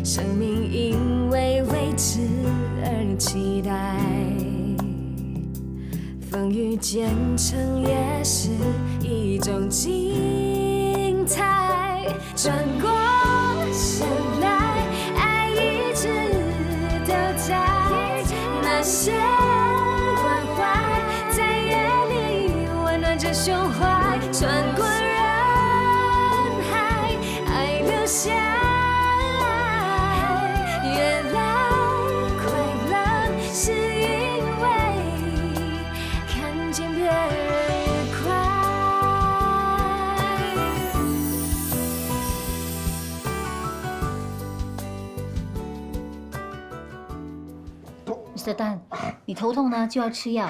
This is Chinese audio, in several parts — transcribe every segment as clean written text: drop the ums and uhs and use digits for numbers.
生命因为未知而期待，风雨兼程也是一种精彩。转过身来，爱一直都在，那些关怀在夜里温暖着胸怀，穿过人海，爱留下来。越来快乐，是因为看见别人愉快。Mr. Dan，你头痛呢就要吃药。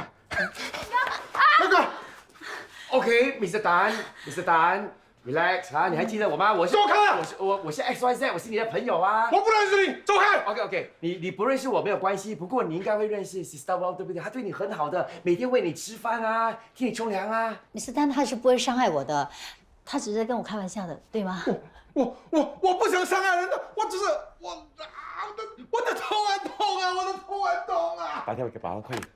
那个 ，OK，Mr. Dan，Mr. Dan，relax 啊，你还记得我吗？我是走开！我是 XYZ， 我是你的朋友啊。我不认识你，走开 OK， 你不认识我没有关系，不过你应该会认识 Sister Wang， 对不对？他对你很好的，每天喂你吃饭啊，替你冲凉啊。Mr. Dan 他是不会伤害我的，他只是在跟我开玩笑的，对吗？我不想伤害人的，我只是我的头很痛啊，我的头很痛啊！把电话给保安，快点。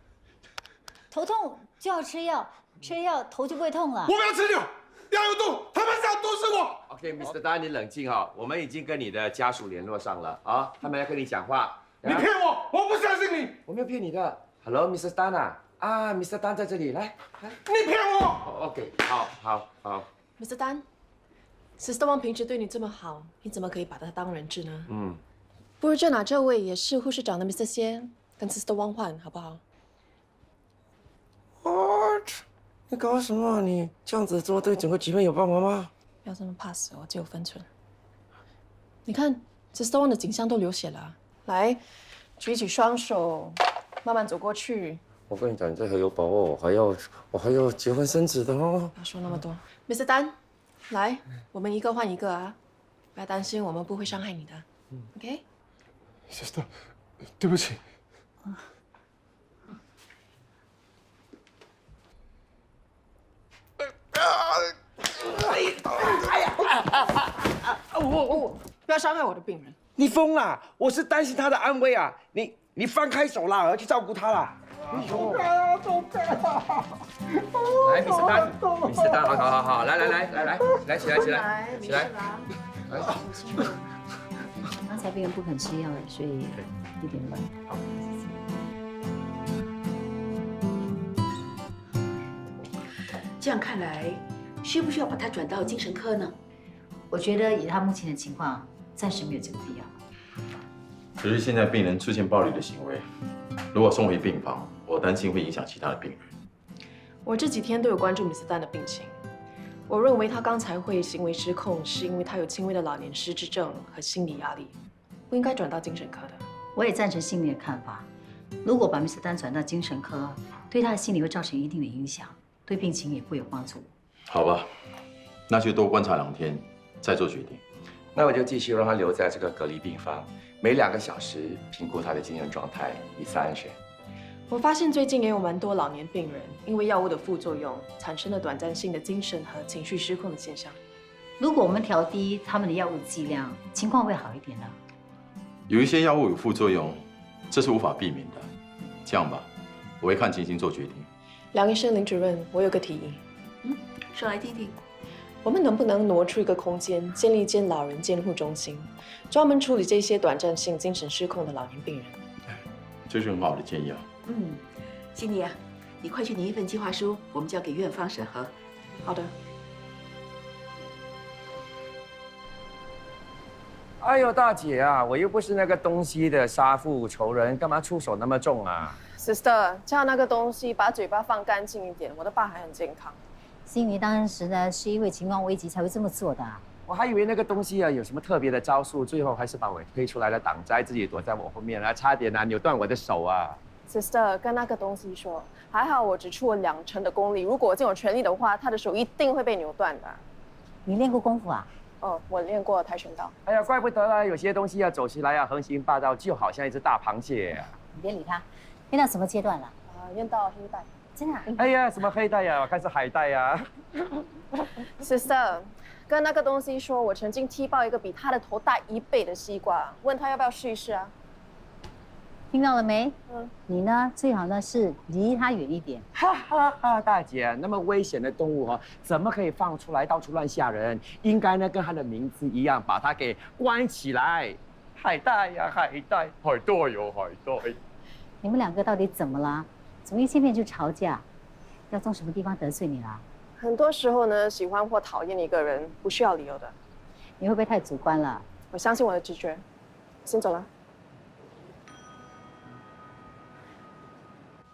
头痛就要吃药，吃了药头就不会痛了我。不要吃药，药有毒，他们想毒死我。OK，Mr. Dan， 你冷静哈，我们已经跟你的家属联络上了啊，他们要跟你讲话。你骗我，我不相信你。我没有骗你的。Hello，Mr. Dan 啊，Mr. Dan 在这里，来。你骗我。OK，好。 Mr. Dan，Sister Wang 平时对你这么好，你怎么可以把他当人质呢？不如就拿这位也是护士长的 Mr. 先跟 Sister Wang 换，好不好？ What？ 你搞什么？你这样子做对整个局面有帮忙吗？不要这么怕死，我只有分寸。你看 Sister Wang 的颈项都流血了，来，举起双手，慢慢走过去。我跟你讲，你这很有把握，我还要结婚生子的哦。不要说那么多，Mr. Dan，来，我们一个换一个啊，不要担心，我们不会伤害你的。OK？ Sister， 对不起。不要伤害我的病人。你疯了！我是担心他的安危啊！你放开手啦，我要去照顾他啦。走开啊！走开啊！来，Mr. Dan，好，来，起来。刚才病人不肯吃药，所以有点乱。这样看来，需不需要把他转到精神科呢？我觉得以他目前的情况，暂时没有这个必要。只是现在病人出现暴力的行为，如果送回病房，我担心会影响其他的病人。我这几天都有关注 Mr. Dan 的病情，我认为他刚才会行为失控，是因为他有轻微的老年失智症和心理压力，不应该转到精神科的。我也赞成心理的看法。如果把 Mr. Dan 转到精神科，对他的心理会造成一定的影响，对病情也不会有帮助。好吧，那就多观察2天，再做决定。那我就继续让他留在这个隔离病房，每2个小时评估他的精神状态，以次安全。我发现最近也有蛮多老年病人因为药物的副作用，产生了短暂性的精神和情绪失控的现象。如果我们调低他们的药物剂量，情况会好一点的。有一些药物有副作用，这是无法避免的。这样吧，我会看情形做决定。梁医生、林主任，我有个提议。说来听听。我们能不能挪出一个空间，建立一间老人监护中心，专门处理这些短暂性精神失控的老年病人？这是很好的建议啊。心怡啊，你快去拟一份计划书，我们交给院方审核。好的。哎呦，大姐啊，我又不是那个东西的杀父仇人，干嘛出手那么重啊？ Sister， 叫那个东西把嘴巴放干净一点，我的爸还很健康。心怡当时呢是因为情况危急才会这么做的。我还以为那个东西啊有什么特别的招数，最后还是把我推出来了挡灾，自己躲在我后面啊，差点扭断我的手啊。Sister， 跟那个东西说，还好我只出了2成的功力，如果我尽有全力的话，他的手一定会被扭断的。你练过功夫啊？我练过跆拳道。哎呀，怪不得啦，有些东西啊走起来啊横行霸道，就好像一只大螃蟹啊。你别理他。练到什么阶段了？练到黑带。真的啊？哎呀，什么黑带呀？我看是海带呀。Sister，跟那个东西说，我曾经踢爆一个比他的头大1倍的西瓜，问他要不要试一试啊？听到了没？嗯，你呢，最好呢是离它远一点。哈哈哈，大姐，那么危险的动物哦，怎么可以放出来到处乱吓人？应该呢跟它的名字一样，把它给关起来。海带呀，海带，海带哟，海带。你们两个到底怎么了？怎么一见面就吵架？要从什么地方得罪你啦？很多时候呢，喜欢或讨厌一个人不需要理由的。你会不会太主观了？我相信我的直觉。先走了。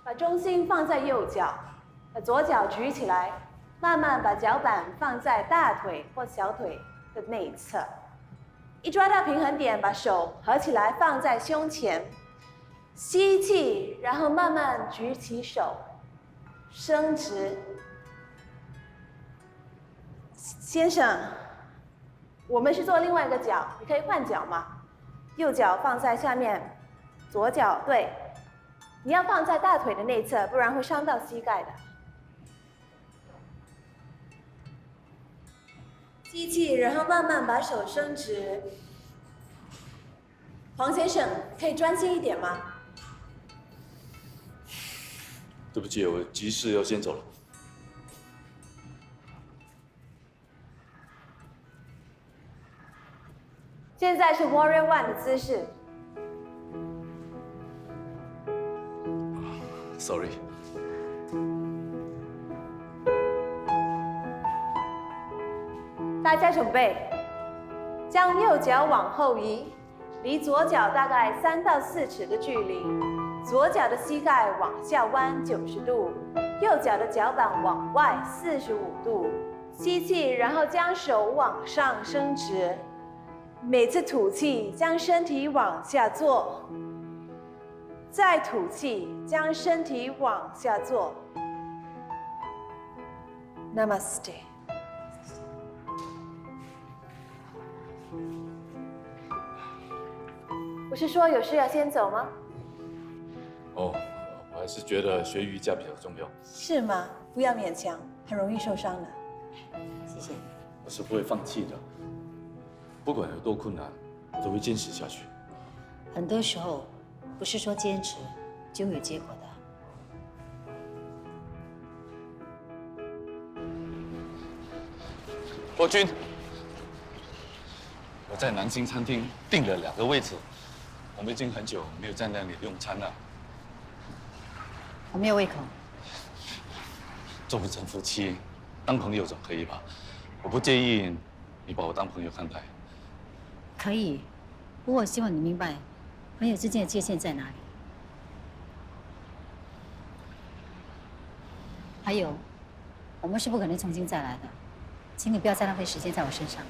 把中心放在右脚，把左脚举起来，慢慢把脚板放在大腿或小腿的内侧。一抓到平衡点，把手合起来放在胸前，吸气，然后慢慢举起手，伸直。先生，我们是做另外一个脚，你可以换脚吗？右脚放在下面，左脚对。你要放在大腿的内侧，不然会伤到膝盖的。吸气，然后慢慢把手伸直。黄先生，可以专心一点吗？对不起，我急事要先走了。现在是 Warrior One 的姿势。Sorry。大家准备，将右脚往后移，离左脚大概3到4尺的距离，左脚的膝盖往下弯90度，右脚的脚板往外45度。吸气，然后将手往上伸直，每次吐气将身体往下坐。再吐气，将身体往下坐。Namaste。不是说有事要先走吗？哦，我还是觉得学瑜伽比较重要。是吗？不要勉强，很容易受伤的。谢谢。我是不会放弃的，不管有多困难，我都会坚持下去。很多时候，不是说坚持就会有结果的。国军，我在南京餐厅订了2个位置，我们已经很久没有在那里用餐了。我没有胃口。做不成夫妻，当朋友总可以吧？我不介意你把我当朋友看待。可以，不过我希望你明白，朋友之间的界限在哪里。还有，我们是不可能重新再来的，请你不要再浪费时间在我身上。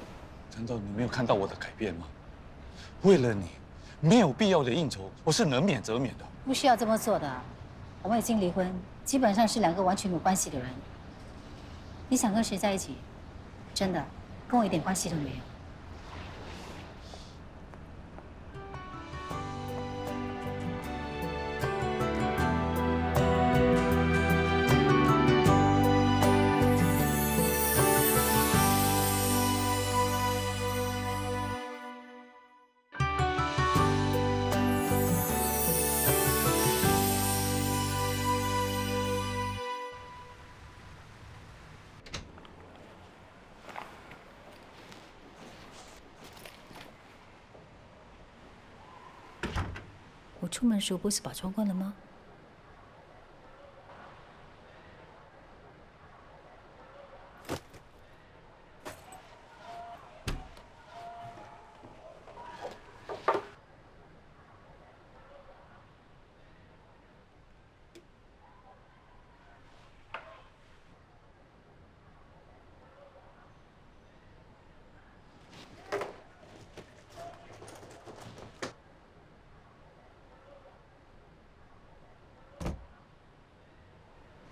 难道你没有看到我的改变吗？为了你，没有必要的应酬，我是能免则免的。不需要这么做的，我们已经离婚，基本上是2个完全没有关系的人。你想跟谁在一起，真的跟我一点关系都没有。我出门的时候不是把窗关了吗？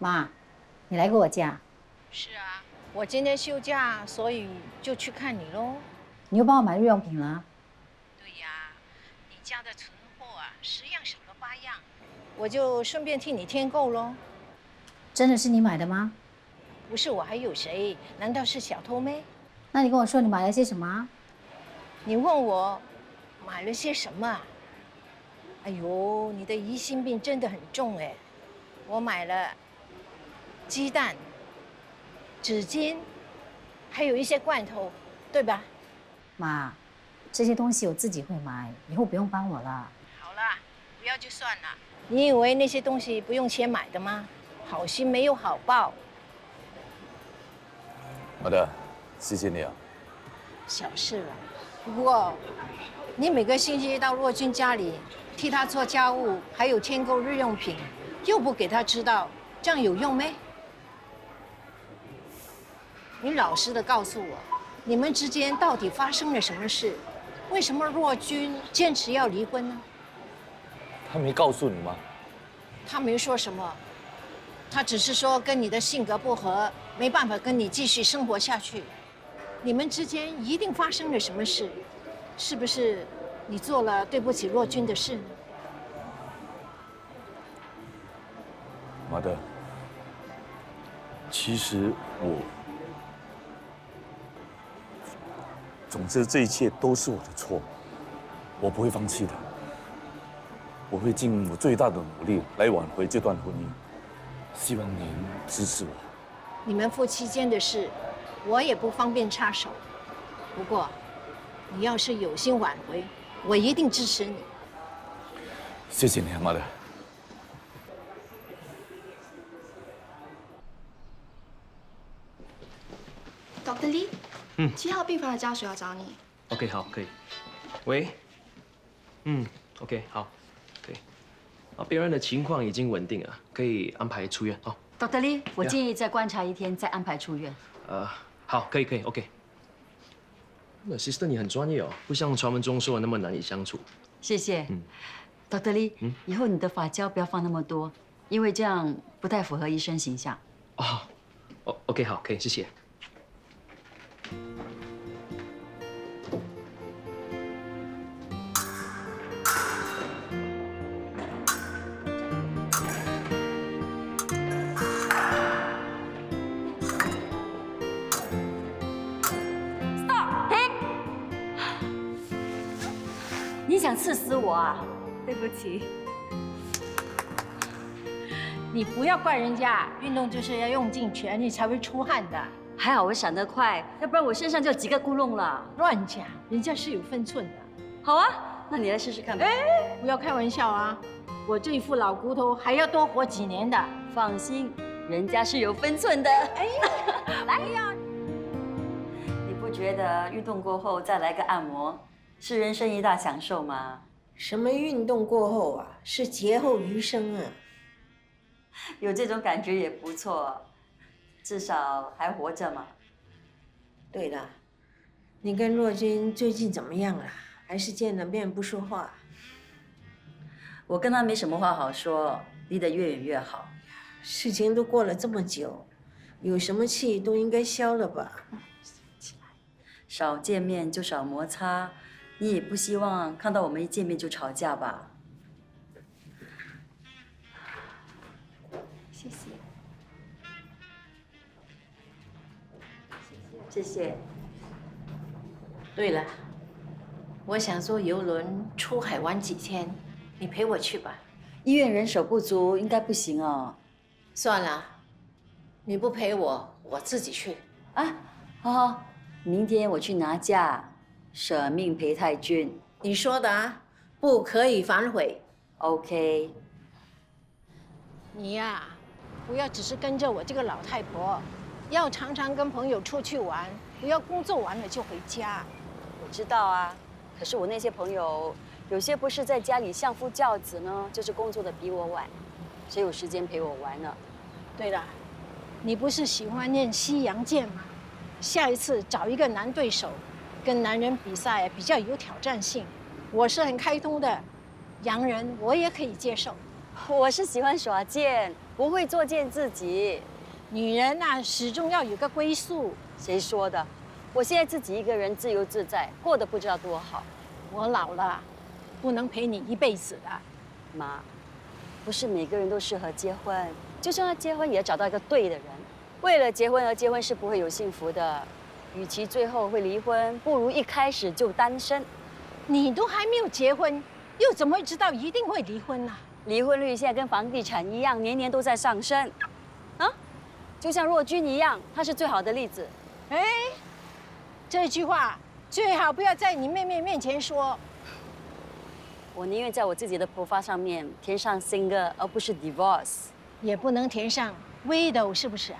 妈，你来过我家？是啊，我今天休假，所以就去看你喽。你又帮我买日用品了？对呀，你家的存货啊，10样少个8样，我就顺便替你添购喽。真的是你买的吗？不是我还有谁？难道是小偷咩？那你跟我说你买了些什么？你问我买了些什么啊？哎呦，你的疑心病真的很重哎！我买了鸡蛋、纸巾，还有一些罐头，对吧？妈，这些东西我自己会买，以后不用帮我了。好了，不要就算了。你以为那些东西不用钱买的吗？好心没有好报。好的，谢谢你啊。小事了，不过你每个星期到若君家里替他做家务，还有添购日用品，又不给他知道，这样有用没？你老实的告诉我，你们之间到底发生了什么事？为什么若君坚持要离婚呢？他没告诉你吗？他没说什么，他只是说跟你的性格不合，没办法跟你继续生活下去。你们之间一定发生了什么事，是不是你做了对不起若君的事呢？马德，其实总之这一切都是我的错，我不会放弃的，我会尽我最大的努力来挽回这段婚姻，希望您支持我。你们夫妻间的事，我也不方便插手。不过，你要是有心挽回，我一定支持你。谢谢你，马德。Dr. Lee， 7号病房的家属要找你。OK， 好，可以。喂，OK， 好，可以。别人的情况已经稳定了，可以安排出院哦。Dr. Lee， 我建议再观察1天，再安排出院。好，可以，OK。那 Sister 你很专业哦，不像传闻中说的那么难以相处。谢谢。Dr. Lee，以后你的发胶不要放那么多，因为这样不太符合医生形象。OK， 好，可以，谢谢。你想刺死我啊？对不起，你不要怪人家，运动就是要用尽全力才会出汗的。还好我闪得快，要不然我身上就有几个窟窿了。乱讲，人家是有分寸的。好啊，那你来试试看吧。不要开玩笑啊！我这一副老骨头还要多活几年的。放心，人家是有分寸的。哎呀，来呀！你不觉得运动过后再来个按摩，是人生一大享受吗？什么运动过后啊，是劫后余生啊！有这种感觉也不错，至少还活着嘛。对了，你跟若君最近怎么样了？还是见了面不说话？我跟他没什么话好说，离得越远越好。事情都过了这么久，有什么气都应该消了吧？少见面就少摩擦，你也不希望看到我们一见面就吵架吧？谢谢，谢谢。对了，我想坐邮轮出海玩几天，你陪我去吧。医院人手不足，应该不行哦。算了，你不陪我，我自己去。啊，好，明天我去拿假，舍命陪太君。你说的啊，不可以反悔。OK。你呀，不要只是跟着我这个老太婆，要常常跟朋友出去玩，不要工作完了就回家。我知道啊，可是我那些朋友，有些不是在家里相夫教子呢，就是工作的比我晚，谁有时间陪我玩呢？对了，你不是喜欢练西洋剑吗？下一次找一个男对手，跟男人比赛比较有挑战性。我是很开通的，洋人我也可以接受。我是喜欢耍剑，不会作践自己。女人呐，始终要有个归宿。谁说的？我现在自己一个人自由自在，过得不知道多好。我老了，不能陪你一辈子的。妈，不是每个人都适合结婚，就算要结婚，也要找到一个对的人。为了结婚而结婚是不会有幸福的。与其最后会离婚，不如一开始就单身。你都还没有结婚，又怎么会知道一定会离婚呢？离婚率现在跟房地产一样，年年都在上升。啊，就像若君一样，她是最好的例子。哎，这句话最好不要在你妹妹面前说。我宁愿在我自己的头发上面填上 single， 而不是 divorce。也不能填上 widow， 是不是？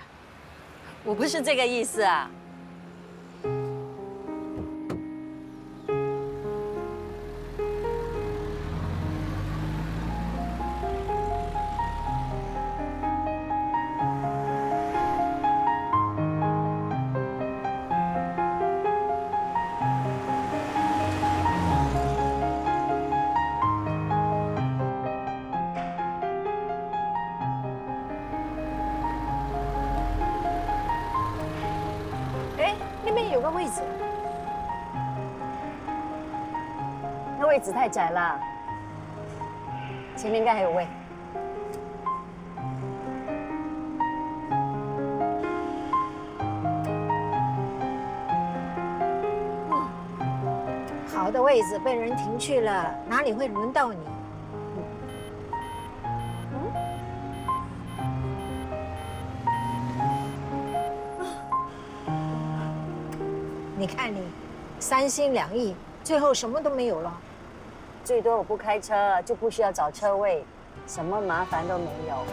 我不是这个意思啊。那边有个位置，那位置太窄了，前面应该还有位。好的位置被人停去了，哪里会轮到你？你看你3心2意，最后什么都没有了。最多我不开车，就不需要找车位，什么麻烦都没有。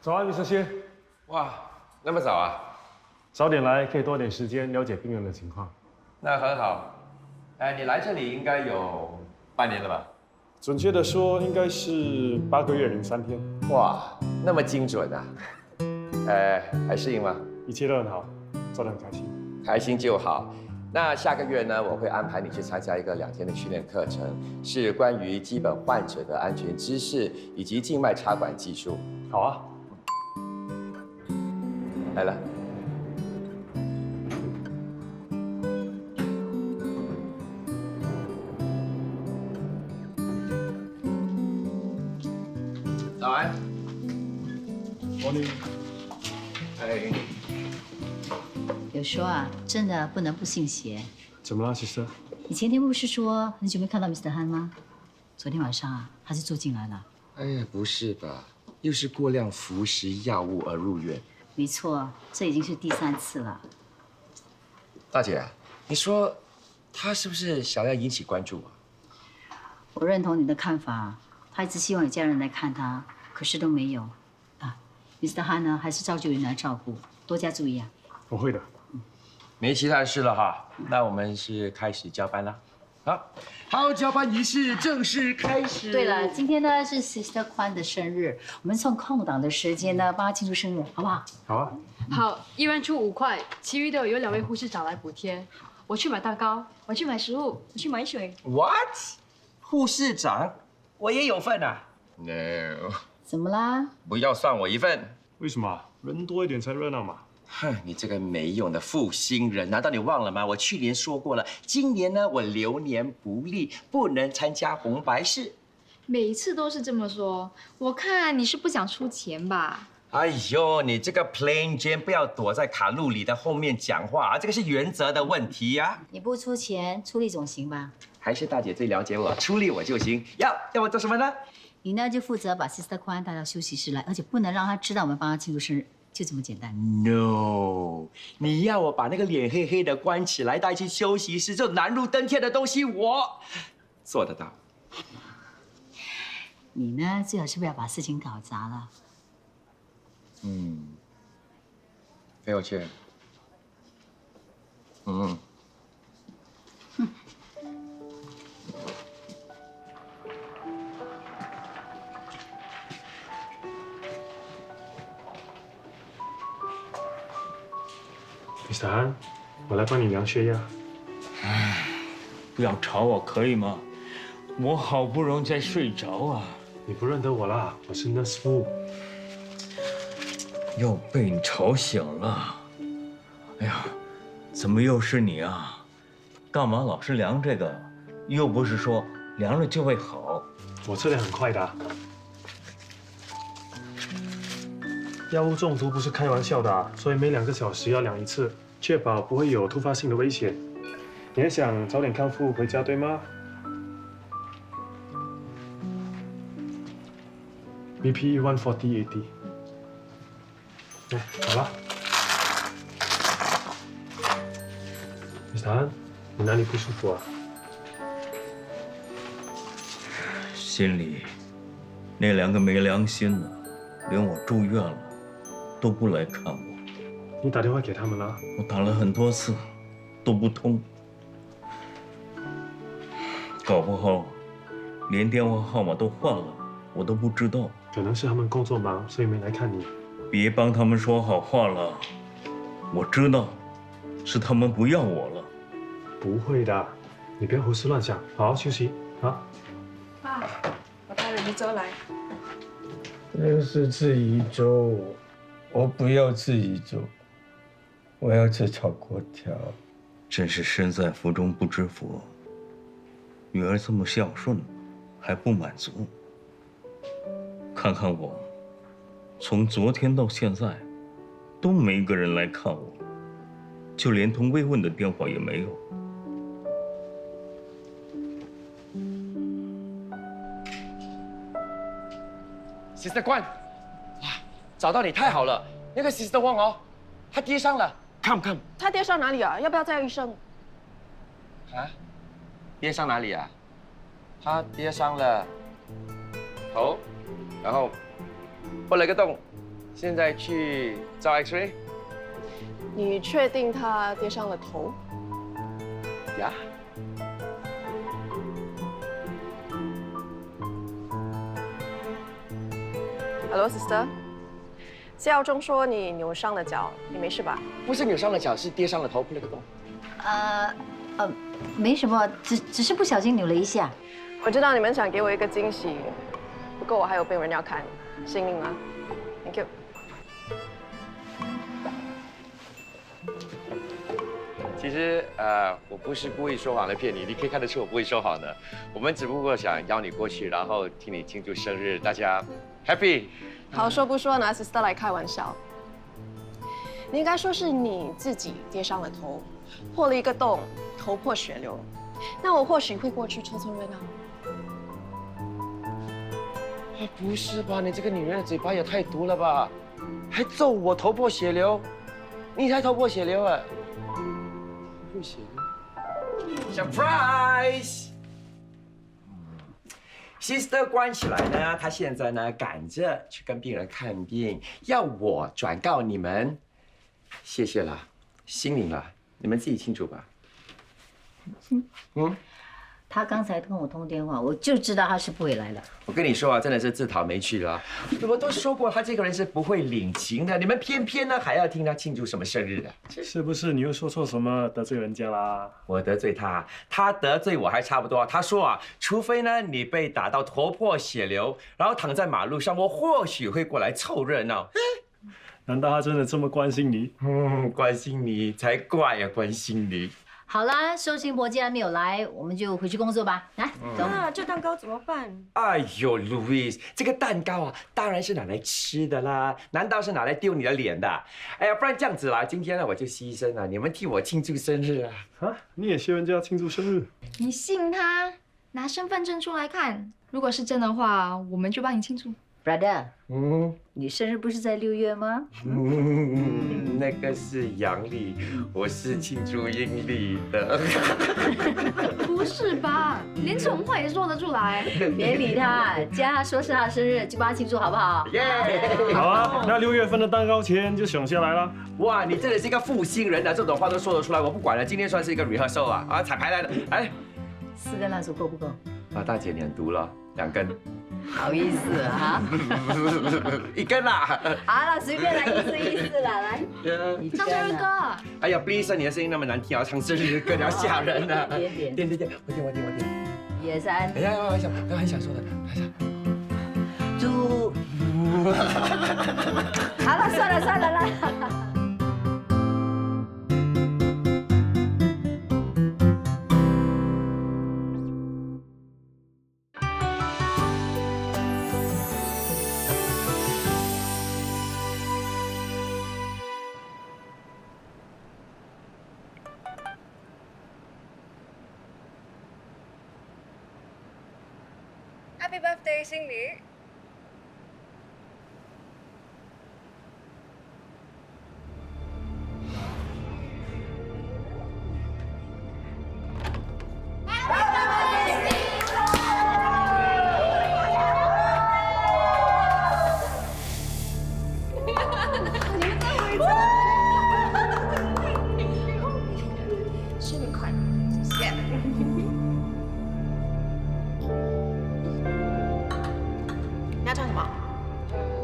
早安，李社先。哇，那么早啊？早点来可以多点时间了解病人的情况。那很好。哎，你来这里应该有半年了吧？准确的说，应该是8个月零3天。哇，那么精准啊！还适应吗？一切都很好，做得很开心。开心就好。那下个月呢，我会安排你去参加一个2天的训练课程，是关于基本患者的安全知识以及静脉插管技术。好啊。来了。早安。Morning。哎。有说啊，真的不能不信邪。怎么了，sister？你前天不是说很久没看到 Mr. Han 吗？昨天晚上啊，他就住进来了。哎呀，不是吧？又是过量服食药物而入院？没错，这已经是第3次了。大姐，你说他是不是想要引起关注啊？我认同你的看法，他一直希望有家人来看他，可是都没有。啊 ，Mr. Han 呢，还是照旧人来照顾，多加注意啊。我会的。没其他事了哈，那我们是开始交班了。好，交班仪式正式开始。对了，今天呢是 Sister Kwan 的生日，我们趁空档的时间呢帮她庆祝生日，好不好？好啊。好，一人出5块，其余的由2位护士长来补贴。我去买蛋糕，我去买食物，我去买水。What？ 护士长，我也有份啊 ？No。怎么啦？不要算我一份。为什么？人多一点才热闹嘛。哼，你这个没用的负心人，难道你忘了吗？我去年说过了，今年呢我流年不利，不能参加红白事。每次都是这么说，我看你是不想出钱吧？哎呦，你这个 Plain Jane 不要躲在卡路里的后面讲话啊，这个是原则的问题呀。你不出钱，出力总行吧？还是大姐最了解我，出力我就行。要我做什么呢？你呢就负责把 Sister Kwan 带到休息室来，而且不能让她知道我们帮她庆祝生日。就这么简单。No， 你要我把那个脸黑黑的关起来，带去休息室，这难如登天的东西，我做得到。你呢，最好是不要把事情搞砸了。陪我去。Mr. Han，我来帮你量血压。不要吵我可以吗？我好不容易才睡着啊！你不认得我啦，我是 Nurse Fu。又被你吵醒了。哎呀，怎么又是你啊？干嘛老是量这个？又不是说量了就会好。我吃的很快的啊。药物中毒不是开玩笑的啊，所以每2个小时要量一次，确保不会有突发性的危险。你还想早点康复回家，对吗 ？BP 140/80。哎，好了。Mr. Han，你哪里不舒服啊？心里那2个没良心的，连我住院了都不来看我。你打电话给他们了？我打了很多次，都不通。搞不好连电话号码都换了，我都不知道。可能是他们工作忙，所以没来看你。别帮他们说好话了，我知道是他们不要我了。不会的，你不要胡思乱想，好好休息啊。爸，我带了鱼粥来。那是自己粥，我不要自己粥，我要吃炒粿条。真是身在福中不知福，女儿这么孝顺，还不满足。看看我，从昨天到现在，都没一个人来看我，就连通慰问的电话也没有。Sister 关，哇，找到你太好了。那个 Sister Wang 哦，他跌伤了，看不看？他跌伤哪里啊？要不要叫医生？啊？跌伤哪里啊？他跌伤了头，然后破了个洞，现在去照 X-ray。你确定他跌伤了头？呀。Hello, sister。谢耀中说你扭伤了脚，你没事吧？不是扭伤了脚，是跌伤了头，破了个洞。没什么，只是不小心扭了一下。我知道你们想给我一个惊喜，不过我还有病人要看，幸运了 ，Thank you。其实我不是故意说谎来骗你，你可以看得出我不会说谎的。我们只不过想邀你过去，然后替你庆祝生日，大家 happy。好说不说，拿 sister 来开玩笑。你应该说是你自己跌伤了头，破了一个洞，头破血流。那我或许会过去凑凑热闹。不是吧？你这个女人的嘴巴也太毒了吧？还揍我头破血流，你才头破血流啊！头破血流 ，surprise！Sister 关起来呢，她现在呢赶着去跟病人看病，要我转告你们，谢谢啦，心领了，你们自己清楚吧。他刚才跟我通电话，我就知道他是不会来了。我跟你说啊，真的是自讨没趣了。我都说过，他这个人是不会领情的，你们偏偏呢还要听他庆祝什么生日的？是不是你又说错什么得罪人家啦？我得罪他，他得罪我还差不多。他说啊，除非呢你被打到头破血流，然后躺在马路上，我或许会过来凑热闹。难道他真的这么关心你？关心你才怪呀，关心你。好啦，寿星伯既然没有来，我们就回去工作吧。来，走。这蛋糕怎么办？哎呦 ，Louis， 这个蛋糕啊，当然是拿来吃的啦，难道是拿来丢你的脸的？哎呀，不然这样子啦，今天呢我就牺牲了，你们替我庆祝生日啊！啊，你也希望人家庆祝生日？你信他？拿身份证出来看，如果是真的话，我们就帮你庆祝。Brother， 你生日不是在6月吗？那个是阳历，我是庆祝阴历的。不是吧？连这种话也说得出来？别理他，既然他说是他的生日，就帮他庆祝好不好？好啊，那6月份的蛋糕钱就省下来了。哇，你真的是一个负心人啊！这种话都说得出来，我不管了。今天算是一个 rehearsal 啊，彩排来的。哎，4根蜡烛够不够？啊，大姐你很毒了，2根。好意思啊，1根啦。好了，随便来，意思啦，来。唱生日歌。哎呀 ，please， 你的声音那么难听啊，唱生日歌你要吓人啊。点，我点。1、2、3。哎呀，很想说的，猪。好了，算了算了啦。Happy birthday，心里。生日快乐！谢谢。你要唱什么？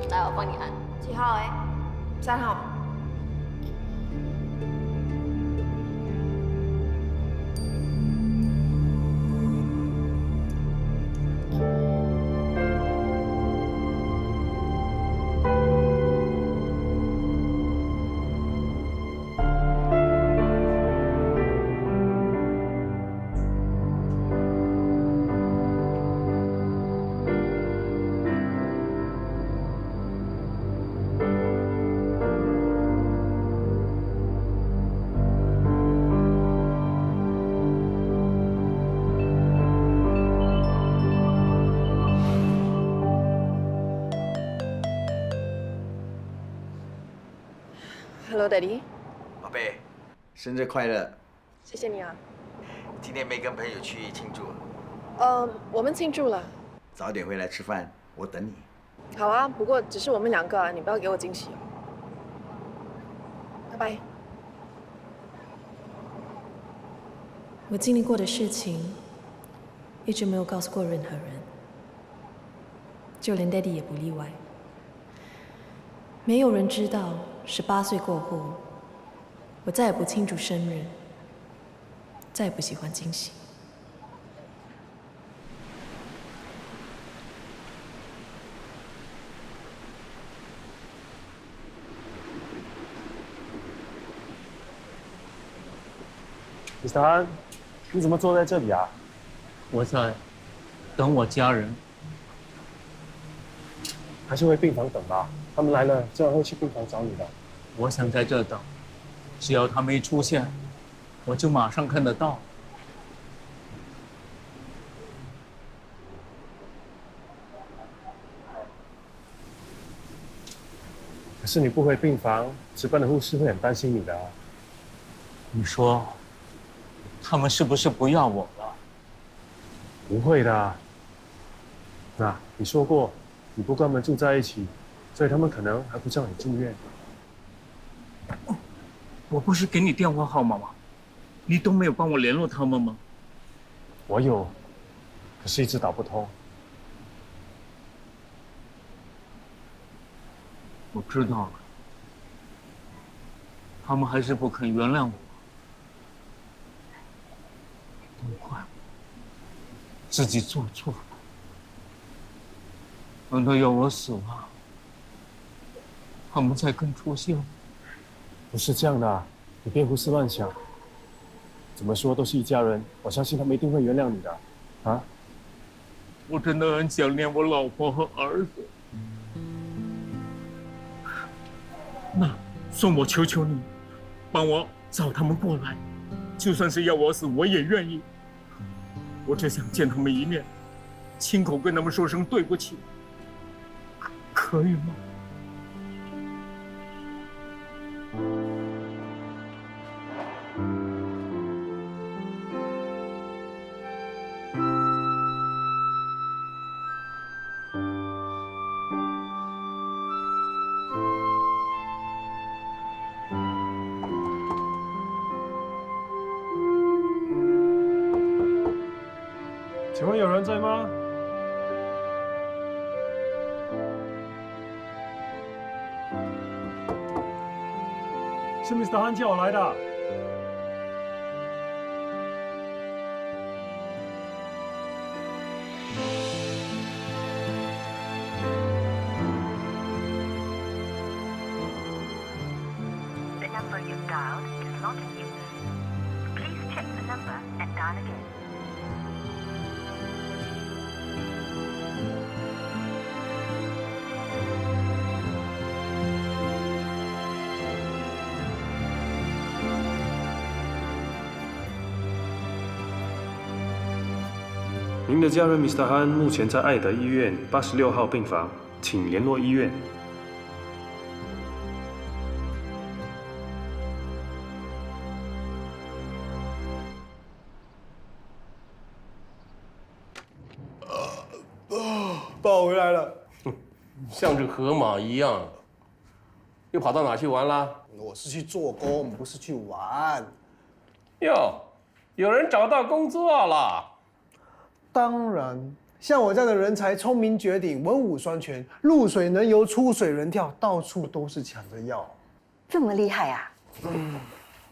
来，我帮你按。几号哎？3号。Hello, Daddy。宝贝，生日快乐！谢谢你啊。今天没跟朋友去庆祝，我们庆祝了。早点回来吃饭，我等你。好啊，不过只是我们2个啊，你不要给我惊喜哦。拜拜。我经历过的事情，一直没有告诉过任何人，就连 Daddy 也不例外。没有人知道，18岁过后，我再也不庆祝生日，再也不喜欢惊喜。Mr. 安，你怎么坐在这里啊？我在等我家人。还是回病房等吧，他们来了自然会去病房找你的。我想在这等，只要他们一出现，我就马上看得到。可是你不回病房，值班的护士会很担心你的啊。你说，他们是不是不要我了？不会的。那你说过，你不跟他们住在一起，所以他们可能还不叫你住院。我不是给你电话号码吗？你都没有帮我联络他们吗？我有，可是一直打不通。我知道了，他们还是不肯原谅我。都怪我，自己做错了。难道要我死了，他们才肯出现？不是这样的，你别胡思乱想。怎么说都是一家人，我相信他们一定会原谅你的，啊？我真的很想念我老婆和儿子。那，算我求求你，帮我找他们过来，就算是要我死，我也愿意。我只想见他们一面，亲口跟他们说声对不起，可以吗？请问有人在吗？是 Mr. 汉叫我来的。打了给你。您的家人 Mr. 汉目前在爱德医院86号病房，请联络医院。爸，我回来了。像只河马一样，又跑到哪去玩啦？我是去做工，不是去玩。哟，有人找到工作了。当然，像我这样的人才，聪明绝顶，文武双全，入水能游，出水能跳，到处都是抢着要。这么厉害啊？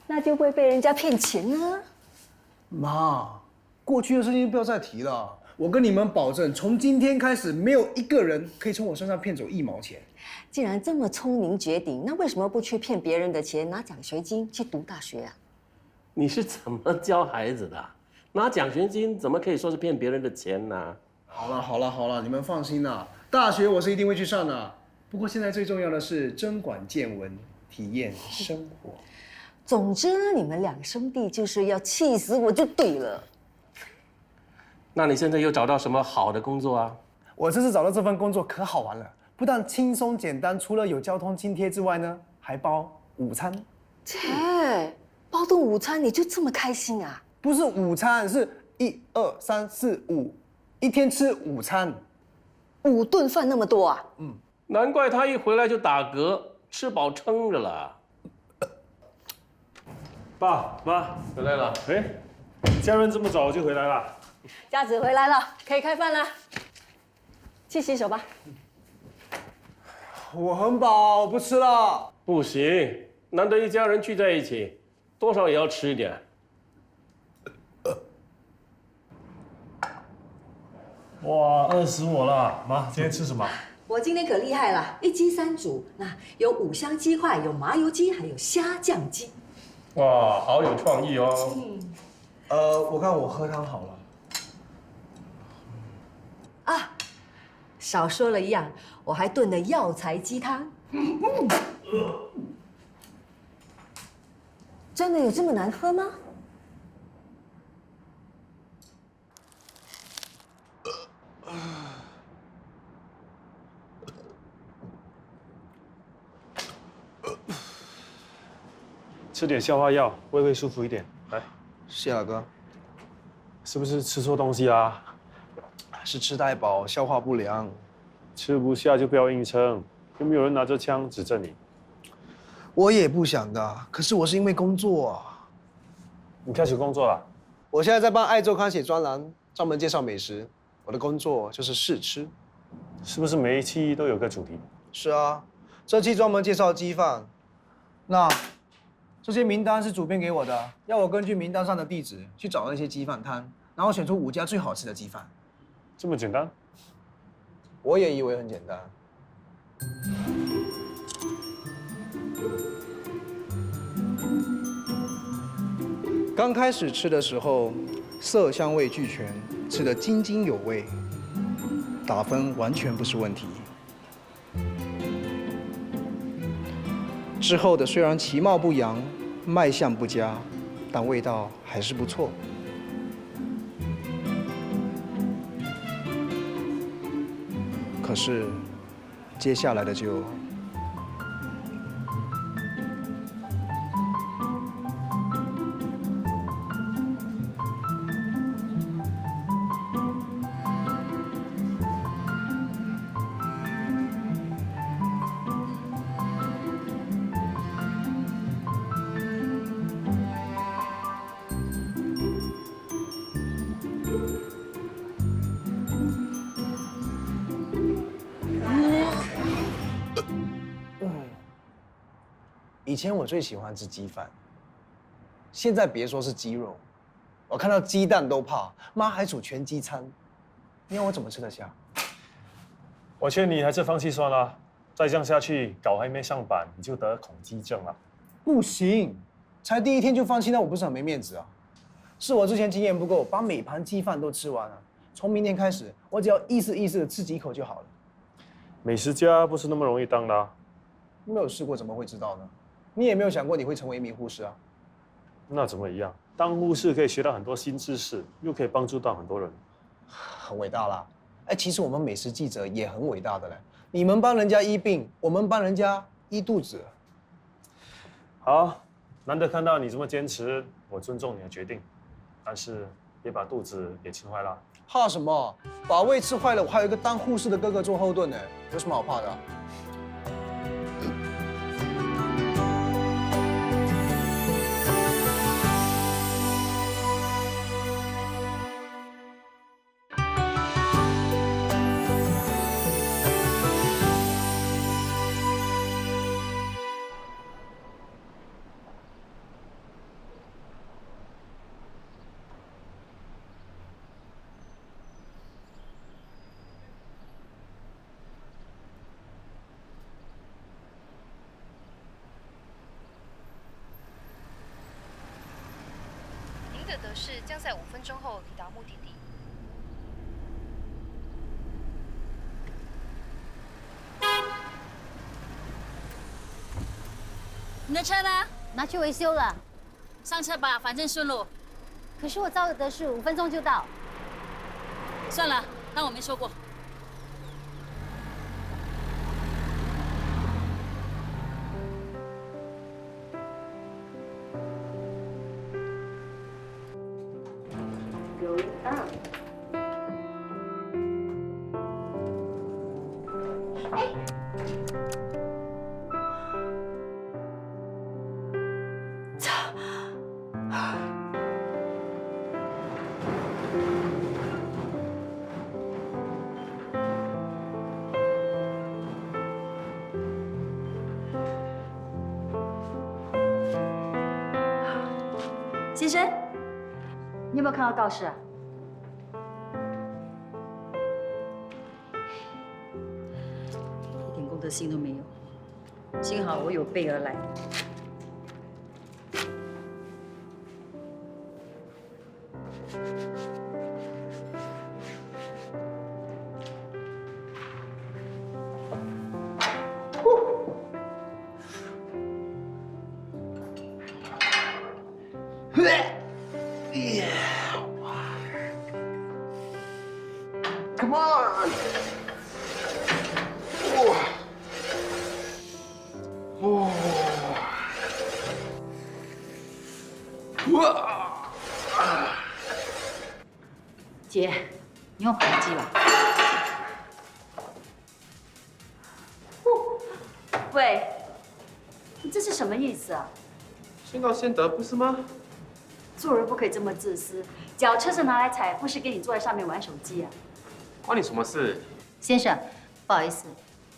那就不会被人家骗钱呢。妈，过去的事情不要再提了。我跟你们保证，从今天开始，没有一个人可以从我身上骗走1毛钱。既然这么聪明绝顶，那为什么不去骗别人的钱，拿奖学金去读大学啊？你是怎么教孩子的？拿奖学金怎么可以说是骗别人的钱呢？好了，你们放心啦，大学我是一定会去上的。不过现在最重要的是增广见闻，体验生活。总之呢，你们2兄弟就是要气死我就对了。那你现在又找到什么好的工作啊？我这次找到这份工作可好玩了，不但轻松简单，除了有交通津贴之外呢，还包午餐。切，包顿午餐你就这么开心啊？不是午餐，是1、2、3、4、5，一天吃午餐，5顿饭那么多啊？难怪他一回来就打嗝，吃饱撑着了。爸妈回来了。哎，家人这么早就回来了？佳子回来了，可以开饭了。去洗手吧。我很饱，我不吃了。不行，难得一家人聚在一起，多少也要吃一点。哇，饿死我了！妈，今天吃什么？我今天可厉害了，1鸡3煮，那有5香鸡块，有麻油鸡，还有虾酱鸡。哇，好有创意哦。我看我喝汤好了。啊，少说了一样，我还炖了药材鸡汤。真的有这么难喝吗？吃点消化药，胃会舒服一点。来，谢了哥。是不是吃错东西啊？是吃太饱，消化不良。吃不下就不要硬撑，有没有人拿着枪指着你？我也不想的，可是我是因为工作啊。你开始工作了？我现在在帮《爱周刊》写专栏，专门介绍美食。我的工作就是试吃。是不是每一期都有个主题？是啊，这期专门介绍鸡饭。那这些名单是主编给我的，要我根据名单上的地址去找那些鸡饭摊，然后选出5家最好吃的鸡饭。这么简单？我也以为很简单。刚开始吃的时候，色香味俱全，吃得津津有味，打分完全不是问题。之后的虽然其貌不扬，卖相不佳，但味道还是不错。可是，接下来的就……以前我最喜欢吃鸡饭，现在别说是鸡肉，我看到鸡蛋都怕，妈还煮全鸡餐，你让我怎么吃得下？我劝你还是放弃算了，再这样下去，稿还没上版你就得恐鸡症了。不行，才第1天就放弃，那我不是很没面子啊？是我之前经验不够，把每盘鸡饭都吃完了。从明天开始，我只要意思意思的吃几口就好了。美食家不是那么容易当的啊。没有试过怎么会知道呢？你也没有想过你会成为一名护士啊？那怎么一样？当护士可以学到很多新知识，又可以帮助到很多人，很伟大啦！哎，其实我们美食记者也很伟大的嘞。你们帮人家医病，我们帮人家医肚子。好，难得看到你这么坚持，我尊重你的决定，但是别把肚子给吃坏了。怕什么？把胃吃坏了，我还有一个当护士的哥哥做后盾呢，有什么好怕的啊？您的德士将在5分钟后抵达目的地。你的车呢？拿去维修了。上车吧，反正顺路。可是我招的德士5分钟就到。算了，当我没说过。先生，你有没有看到道士啊？一点公德心都没有。幸好我有备而来。Come on！ 姐，你用跑步机吧。喂，你这是什么意思啊？先到先得，不是吗？做人不可以这么自私，脚车子拿来踩，不是给你坐在上面玩手机啊。关你什么事？先生，不好意思，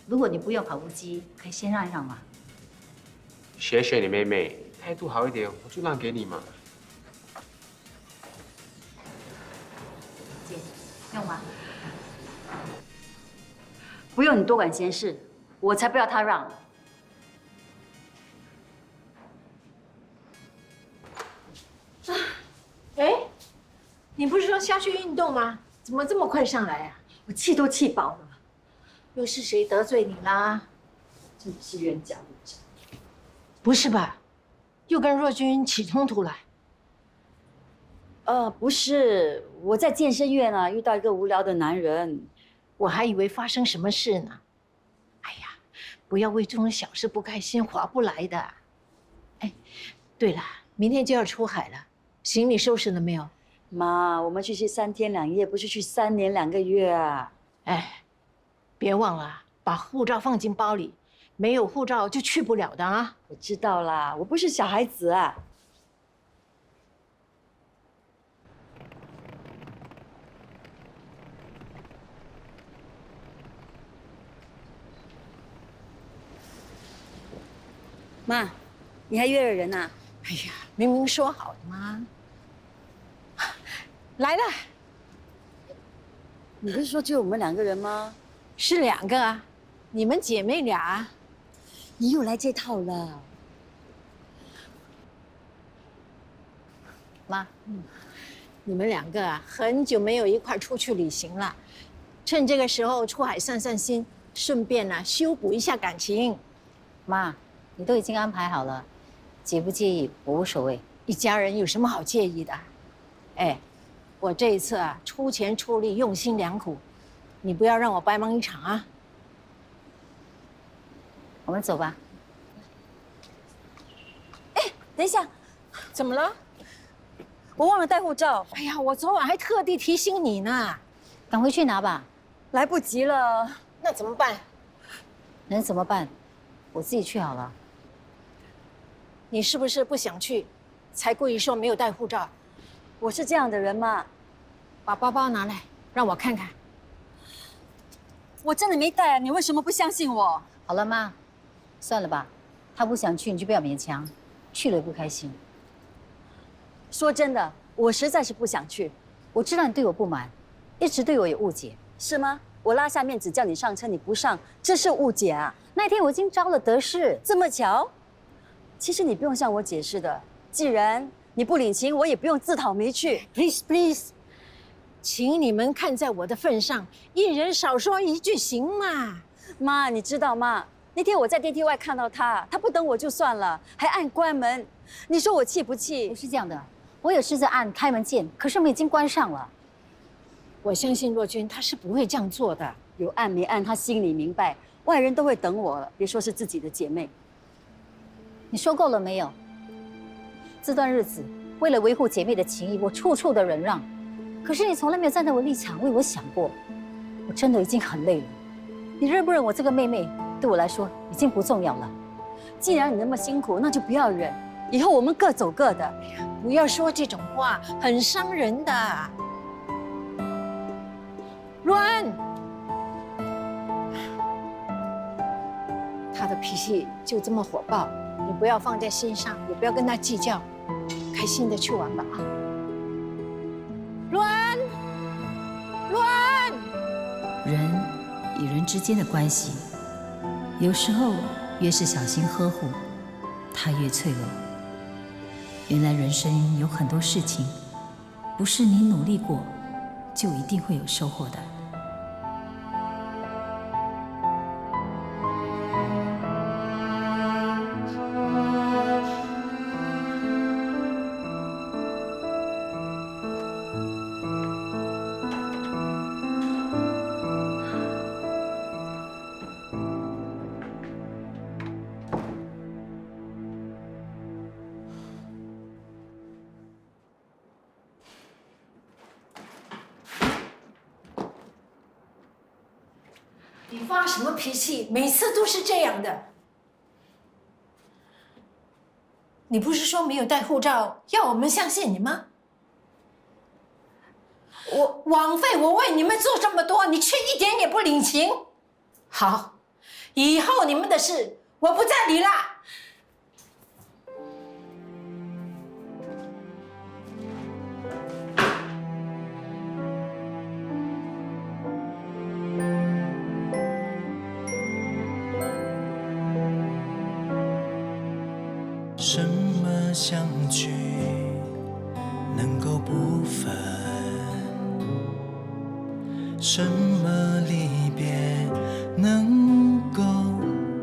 如果你不用跑步机，可以先让一让吗？学学你妹妹，态度好一点，我就让给你嘛。姐，用吗？不用你多管闲事，我才不要他让。哎，你不是说下去运动吗？怎么这么快上来啊？我气都气饱了。又是谁得罪你啦？真是冤家路窄。不是吧？又跟若君起冲突了？不是，我在健身院啊遇到一个无聊的男人，我还以为发生什么事呢。哎呀，不要为这种小事不开心，划不来的。哎，对了，明天就要出海了，行李收拾了没有？妈，我们去3天2夜，不是去3年2个月啊。哎，别忘了把护照放进包里，没有护照就去不了的啊。我知道啦，我不是小孩子啊。妈，你还约了人啊？哎呀，明明说好的嘛。来了，你不是说只有我们2个人吗？是2个啊，你们姐妹俩。你又来这套了。妈，你们两个啊，很久没有一块出去旅行了，趁这个时候出海散散心，顺便呢修补一下感情。妈，你都已经安排好了，介不介意我无所谓。一家人有什么好介意的？哎，我这一次啊，出钱出力，用心良苦，你不要让我白忙一场啊！我们走吧。哎，等一下，怎么了？我忘了带护照。哎呀，我昨晚还特地提醒你呢，赶回去拿吧。来不及了，那怎么办？能怎么办？我自己去好了。你是不是不想去，才故意说没有带护照？我是这样的人吗？把包包拿来，让我看看。我真的没带啊！你为什么不相信我？好了，妈，算了吧。他不想去，你就不要勉强。去了也不开心。说真的，我实在是不想去。我知道你对我不满，一直对我有误解，是吗？我拉下面子叫你上车，你不上，这是误解啊！那天我已经招了德士，这么巧？其实你不用向我解释的。既然你不领情，我也不用自讨没趣。Please, please， 请你们看在我的份上，一人少说一句，行吗？妈，你知道吗？那天我在电梯外看到他，他不等我就算了，还按关门。你说我气不气？不是这样的，我也试着按开门键，可是门已经关上了。我相信若君，他是不会这样做的。有按没按，他心里明白，外人都会等我了，别说是自己的姐妹。你说够了没有？这段日子，为了维护姐妹的情谊，我处处的忍让。可是你从来没有站在我立场为我想过，我真的已经很累了。你认不认我这个妹妹，对我来说已经不重要了。既然你那么辛苦，那就不要忍，以后我们各走各的。哎呀，不要说这种话，很伤人的。乱，他的脾气就这么火爆，你不要放在心上，也不要跟他计较，开心的去玩吧啊！乱，乱。人与人之间的关系，有时候越是小心呵护，它越脆弱。原来人生有很多事情，不是你努力过，就一定会有收获的。你发什么脾气？每次都是这样的。你不是说没有带护照，要我们相信你吗？枉费我为你们做这么多，你却一点也不领情。好，以后你们的事我不再理啦。什么相聚能够不分？什么离别能够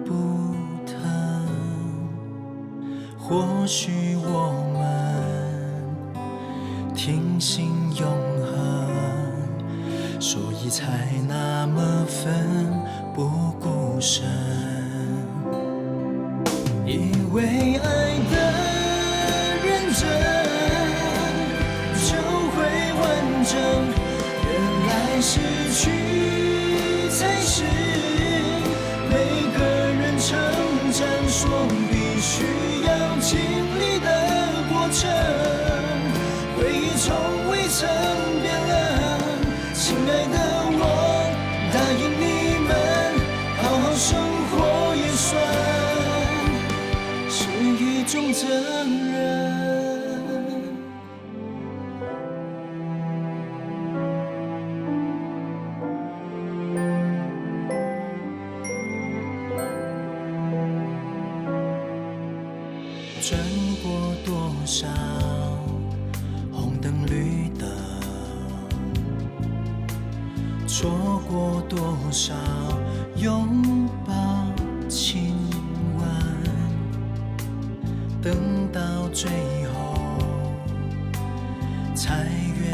不疼？或许我们听信永恒，所以才那么奋不顾身。以为爱的认真就会完整，原来失去才是每个人成长所必须要经历的过程。回忆从未曾变冷，亲爱的我，答应你们好好生活也算一种责任。转过多少灯绿灯，错过多少拥抱亲吻，等到最后才原